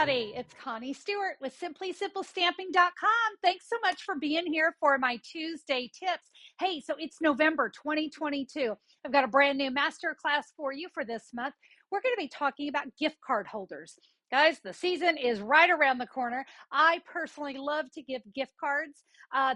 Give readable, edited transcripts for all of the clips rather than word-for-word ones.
everybody. It's Connie Stewart with simplysimplestamping.com. Thanks so much for being here for my Tuesday tips. Hey, so it's November 2022. I've got a brand new masterclass for you for this month. We're going to be talking about gift card holders. Guys, the season is right around the corner. I personally love to give gift cards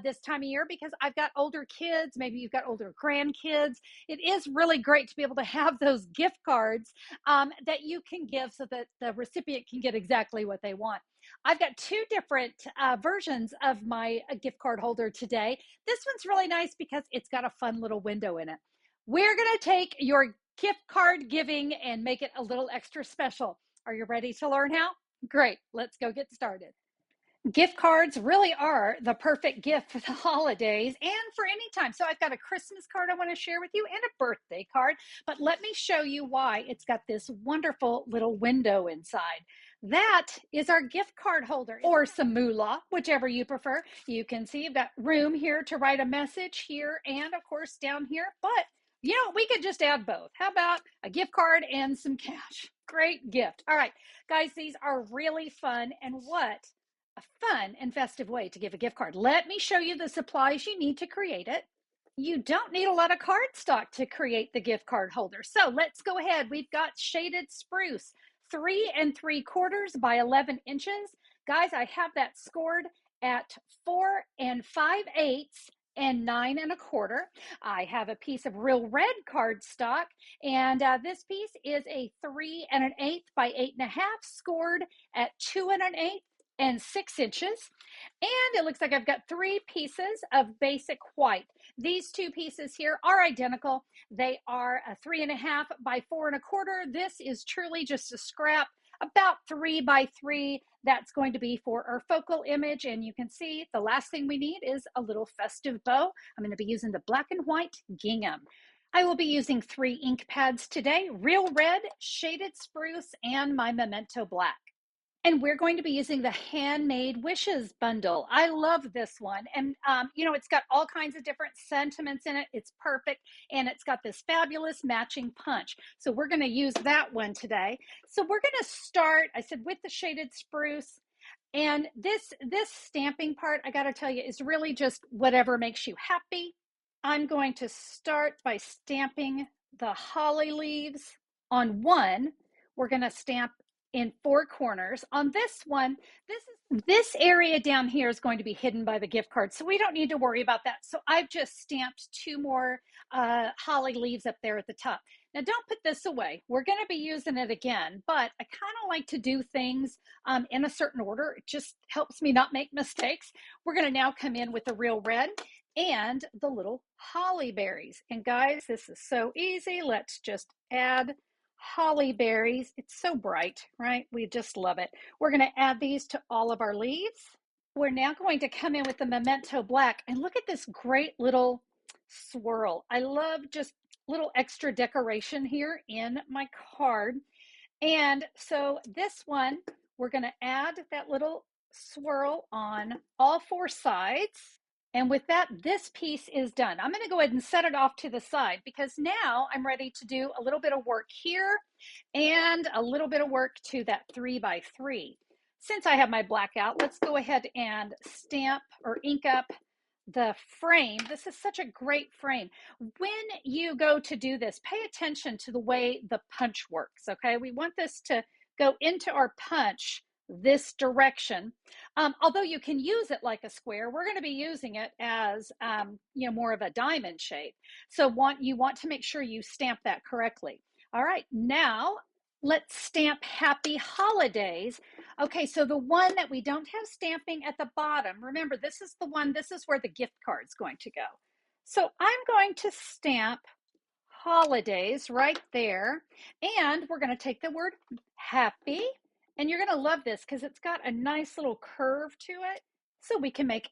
this time of year because I've got older kids. Maybe you've got older grandkids. It is really great to be able to have those gift cards that you can give so that the recipient can get exactly what they want. I've got two different versions of my gift card holder today. This one's really nice because it's got a fun little window in it. We're going to take your gift card giving and make it a little extra special. Are you ready to learn how? Great, let's go get started. Gift cards really are the perfect gift for the holidays and for any time. So I've got a Christmas card I want to share with you and a birthday card, but let me show you why it's got this wonderful little window inside. That is our gift card holder or some moolah, whichever you prefer. You can see you've got room here to write a message here and of course down here, but you know, we could just add both. How about a gift card and some cash? Great gift. All right, guys, these are really fun. And what a fun and festive way to give a gift card. Let me show you the supplies you need to create it. You don't need a lot of cardstock to create the gift card holder. So let's go ahead. We've got shaded spruce, 3 3/4 by 11 inches. Guys, I have that scored at 4 5/8 and 9 1/4. I have a piece of real red cardstock, and this piece is a 3 1/8 by 8 1/2, scored at 2 1/8 and 6 inches. And it looks like I've got 3 pieces of basic white. These 2 pieces here are identical. They are a 3 1/2 by 4 1/4. This is truly just a scrap, about 3 by 3. That's going to be for our focal image. And you can see the last thing we need is a little festive bow. I'm going to be using the black and white gingham. I will be using 3 ink pads today, real red, shaded spruce, and my memento black. And we're going to be using the Handmade Wishes bundle. I love this one. And, you know, it's got all kinds of different sentiments in it. It's perfect. And it's got this fabulous matching punch. So we're going to use that one today. So we're going to start, I said, with the shaded spruce. And this stamping part, I got to tell you, is really just whatever makes you happy. I'm going to start by stamping the holly leaves on one. We're going to stamp in 4 corners. On this one, this area down here is going to be hidden by the gift card, so we don't need to worry about that. So I've just stamped 2 more holly leaves up there at the top. Now don't put this away. We're going to be using it again, but I kind of like to do things in a certain order. It just helps me not make mistakes. We're going to now come in with the real red and the little holly berries. And guys, this is so easy. Let's just add holly berries. It's so bright, right? We just love it. We're going to add these to all of our leaves. We're now going to come in with the memento black and look at this great little swirl. I love just little extra decoration here in my card. And so this one, we're going to add that little swirl on all 4 sides. And with that, this piece is done. I'm going to go ahead and set it off to the side because now I'm ready to do a little bit of work here and a little bit of work to that 3 by 3. Since I have my black out, let's go ahead and stamp or ink up the frame. This is such a great frame. When you go to do this, pay attention to the way the punch works, okay? We want this to go into our punch this direction. Although you can use it like a square, we're going to be using it as you know, more of a diamond shape. So you want to make sure you stamp that correctly. All right, now let's stamp Happy Holidays. Okay, so the one that we don't have stamping at the bottom, remember this is the one, this is where the gift card's going to go. So I'm going to stamp Holidays right there, and we're going to take the word happy. And you're going to love this because it's got a nice little curve to it. So we can make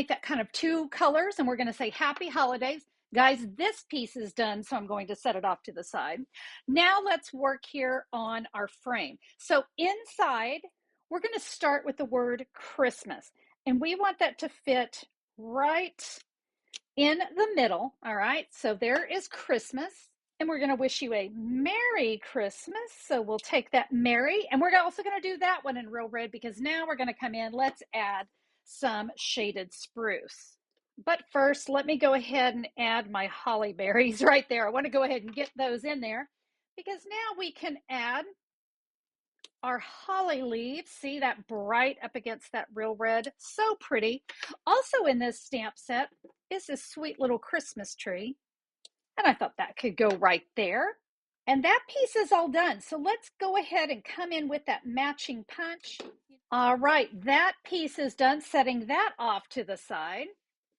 that kind of 2 colors, and we're going to say Happy Holidays. Guys, this piece is done, so I'm going to set it off to the side. Now let's work here on our frame. So inside, we're going to start with the word Christmas. And we want that to fit right in the middle. All right, so there is Christmas. And we're going to wish you a Merry Christmas. So we'll take that Merry, and we're also going to do that one in real red because now we're going to come in. Let's add some shaded spruce. But first, let me go ahead and add my holly berries right there. I want to go ahead and get those in there because now we can add our holly leaves. See that bright up against that real red? So pretty. Also in this stamp set is this sweet little Christmas tree. And I thought that could go right there. And that piece is all done. So let's go ahead and come in with that matching punch. All right, that piece is done, setting that off to the side.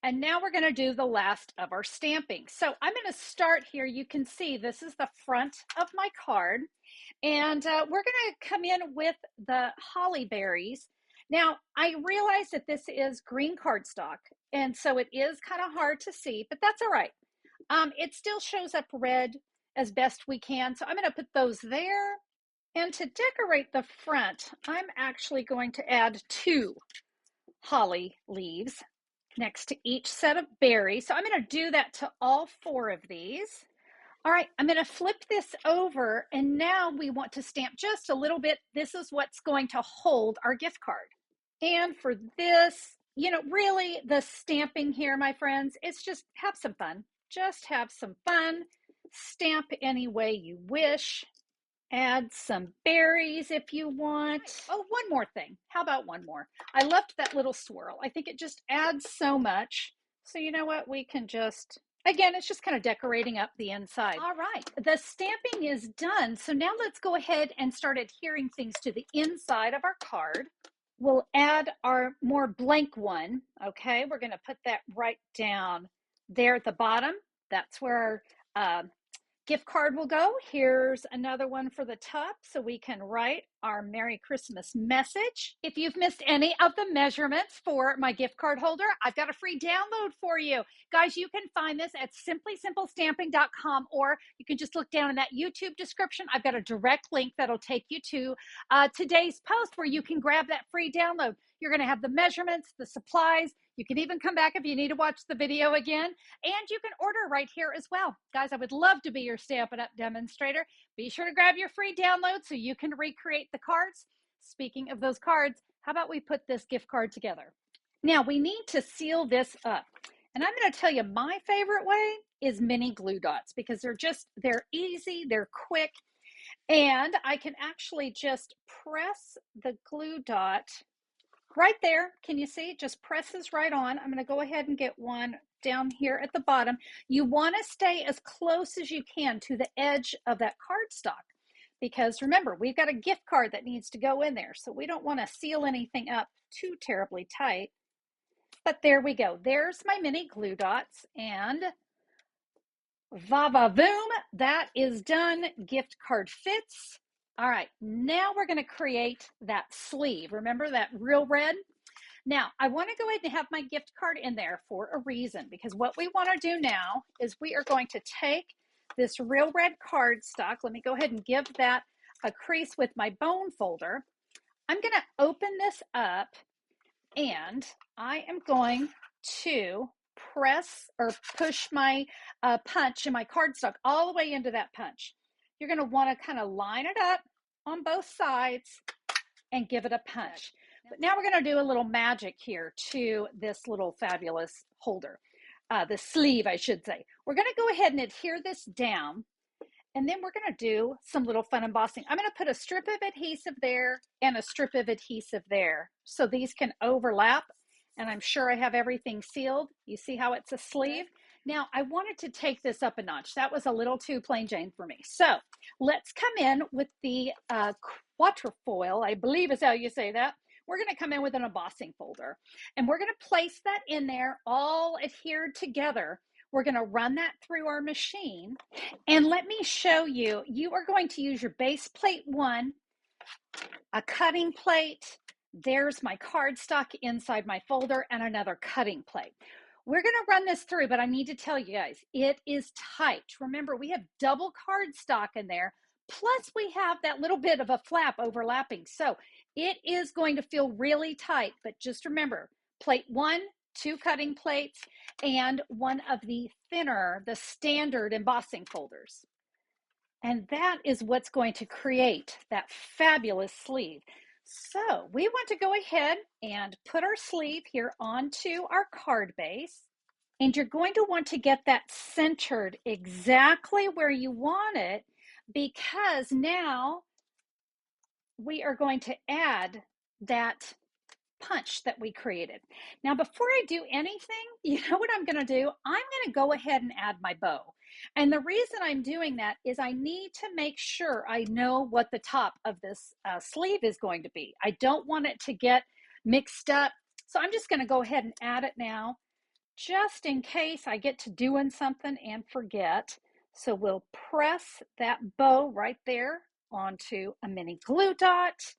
And now we're going to do the last of our stamping. So I'm going to start here. You can see this is the front of my card. And we're going to come in with the holly berries. Now, I realize that this is green cardstock, and so it is kind of hard to see, but that's all right. It still shows up red as best we can. So I'm going to put those there. And to decorate the front, I'm actually going to add 2 holly leaves next to each set of berries. So I'm going to do that to all 4 of these. All right, I'm going to flip this over, and now we want to stamp just a little bit. This is what's going to hold our gift card. And for this, really the stamping here, my friends, it's just have some fun. Just have some fun. Stamp any way you wish. Add some berries if you want. Oh, one more thing. How about one more? I loved that little swirl. I think it just adds so much. So you know what? We can just, again, it's just kind of decorating up the inside. All right, the stamping is done. So now let's go ahead and start adhering things to the inside of our card. We'll add our more blank one. Okay, we're going to put that right down there at the bottom. That's where our gift card will go. Here's another one for the top so we can write our Merry Christmas message. If you've missed any of the measurements for my gift card holder, I've got a free download for you. Guys, you can find this at simplysimplestamping.com, or you can just look down in that YouTube description. I've got a direct link that'll take you to today's post where you can grab that free download. You're going to have the measurements, the supplies. You can even come back if you need to watch the video again. And you can order right here as well. Guys, I would love to be your Stampin' Up! Demonstrator. Be sure to grab your free download so you can recreate the cards. Speaking of those cards, how about we put this gift card together? Now, we need to seal this up. And I'm going to tell you my favorite way is mini glue dots because they're easy, they're quick, and I can actually just press the glue dot right there. Can you see? It just presses right on. I'm going to go ahead and get one down here at the bottom. You want to stay as close as you can to the edge of that cardstock because remember, we've got a gift card that needs to go in there. So we don't want to seal anything up too terribly tight. But there we go. There's my mini glue dots, and va-va-voom, that is done. Gift card fits. All right, now we're going to create that sleeve. Remember that real red? Now, I want to go ahead and have my gift card in there for a reason, because what we want to do now is we are going to take this real red cardstock. Let me go ahead and give that a crease with my bone folder. I'm going to open this up, and I am going to press or push my punch and my cardstock all the way into that punch. You're going to want to kind of line it up on both sides and give it a punch. But now we're going to do a little magic here to this little fabulous holder, the sleeve, I should say. We're going to go ahead and adhere this down, and then we're going to do some little fun embossing. I'm going to put a strip of adhesive there and a strip of adhesive there so these can overlap, and I'm sure I have everything sealed. You see how it's a sleeve? Now, I wanted to take this up a notch. That was a little too plain Jane for me. So let's come in with the quatrefoil, I believe is how you say that. We're going to come in with an embossing folder, and we're going to place that in there all adhered together. We're going to run that through our machine, and let me show you. You are going to use your base plate 1, a cutting plate. There's my cardstock inside my folder, and another cutting plate. We're going to run this through, but I need to tell you guys, it is tight. Remember, we have double cardstock in there, plus we have that little bit of a flap overlapping. So it is going to feel really tight, but just remember, plate 1, 2 cutting plates, and one of the thinner, the standard embossing folders. And that is what's going to create that fabulous sleeve. So we want to go ahead and put our sleeve here onto our card base. And you're going to want to get that centered exactly where you want it, because now we are going to add that punch that we created. Now, before I do anything, you know what I'm going to do? I'm going to go ahead and add my bow. And the reason I'm doing that is I need to make sure I know what the top of this sleeve is going to be. I don't want it to get mixed up. So I'm just going to go ahead and add it now, just in case I get to doing something and forget. So we'll press that bow right there onto a mini glue dot,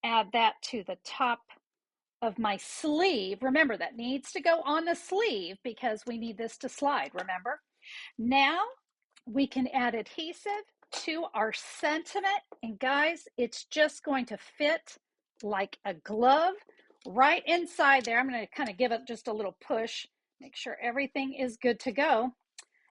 add that to the top of my sleeve. Remember, that needs to go on the sleeve because we need this to slide, remember? Now we can add adhesive to our sentiment, and guys, it's just going to fit like a glove right inside there. I'm going to kind of give it just a little push, make sure everything is good to go.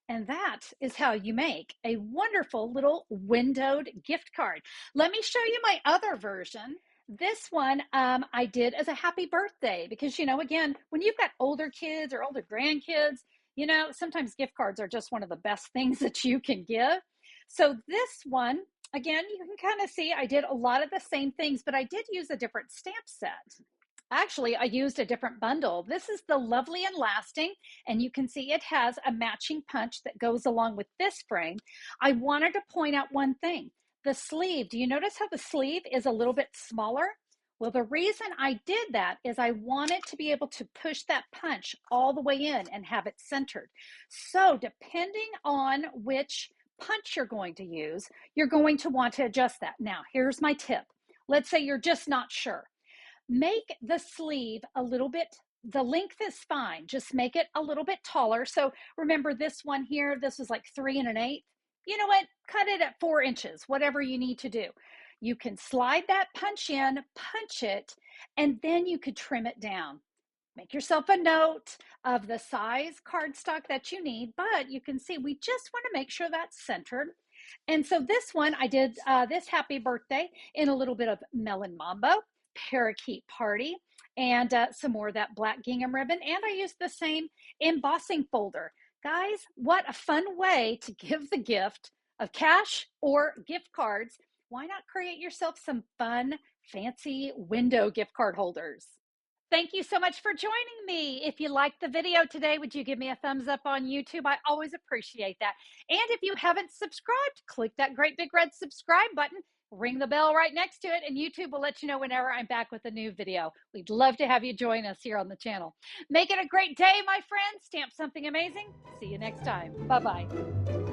And that is how you make a wonderful little windowed gift card. Let me show you my other version. This one I did as a happy birthday because, you know, again, when you've got older kids or older grandkids, you know, sometimes gift cards are just one of the best things that you can give. So this one, again, you can kind of see I did a lot of the same things, but I did use a different stamp set. Actually, I used a different bundle. This is the Lovely and Lasting, and you can see it has a matching punch that goes along with this frame. I wanted to point out one thing. The sleeve, do you notice how the sleeve is a little bit smaller? Well, the reason I did that is I wanted to be able to push that punch all the way in and have it centered. So depending on which punch you're going to use, you're going to want to adjust that. Now, here's my tip. Let's say you're just not sure. Make the sleeve a little bit, the length is fine, just make it a little bit taller. So remember this one here, this is like 3 1/8. You know what, cut it at 4 inches, whatever you need to do. You can slide that punch in, punch it, and then you could trim it down. Make yourself a note of the size cardstock that you need, but you can see we just want to make sure that's centered. And so this one, I did this happy birthday in a little bit of Melon Mambo, Parakeet Party, and some more of that black gingham ribbon. And I used the same embossing folder. Guys, what a fun way to give the gift of cash or gift cards. Why not create yourself some fun, fancy window gift card holders? Thank you so much for joining me. If you liked the video today, would you give me a thumbs up on YouTube? I always appreciate that. And if you haven't subscribed, click that great big red subscribe button, ring the bell right next to it, and YouTube will let you know whenever I'm back with a new video. We'd love to have you join us here on the channel. Make it a great day, my friends. Stamp something amazing. See you next time. Bye-bye.